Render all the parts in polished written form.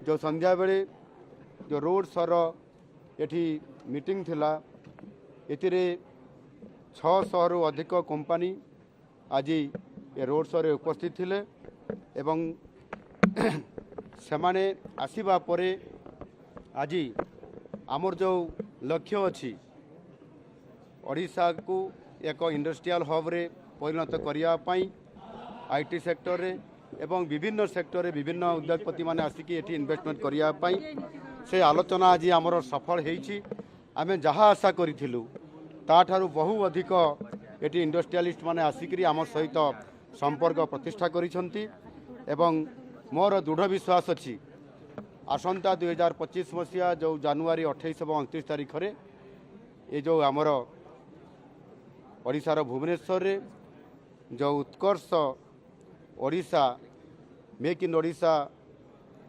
जो संध्या बेले जो रोड शोर एठी मीटिंग थिला एतिरे 600 रु अधिक कंपनी आज ये रोड शो रे उपस्थित थिले एवं सेमाने आसीबा परे आज आमर जो लक्ष्य अच्छी ओडिशा को एक इंडस्ट्रियल हब रे परिणत करने आईटी सेक्टर रे एवं विभिन्न सेक्टर रे विभिन्न उद्योगपति माने आसिकी एठी इन्वेस्टमेंट करने से आलोचना आज आमर सफल होईछि। आमे जहाँ आशा करिथिलु ताठारु बहु अधिक एटी इंडस्ट्रियलिस्ट माने आसिकी आम सहित संपर्क प्रतिष्ठा करिसंती एवं मोर दृढ़ विश्वास अच्छी आसंता 2025 मसीहा जो जनवरी 28 और 29 तारीख रे ये जो आमर ओडिशार भुवनेश्वर रे जो Utkarsh Odisha make in Odisha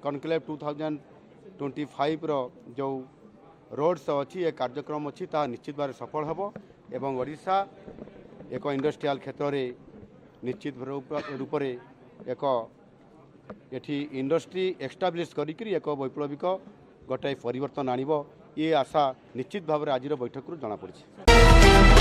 conclave 2025 रो जो रोड शो अच्छी ये कार्यक्रम अच्छी ता निश्चित भाव सफल हम एवं ओडिशा एक इंडस्ट्रियल क्षेत्र में निश्चित रूप से एक एठी इंडस्ट्री एस्टाब्लिश करिकरी एक वैप्लविक गोटाए परिवर्तन आनिब ये आशा निश्चित भाव आज बैठक जना पड़ी।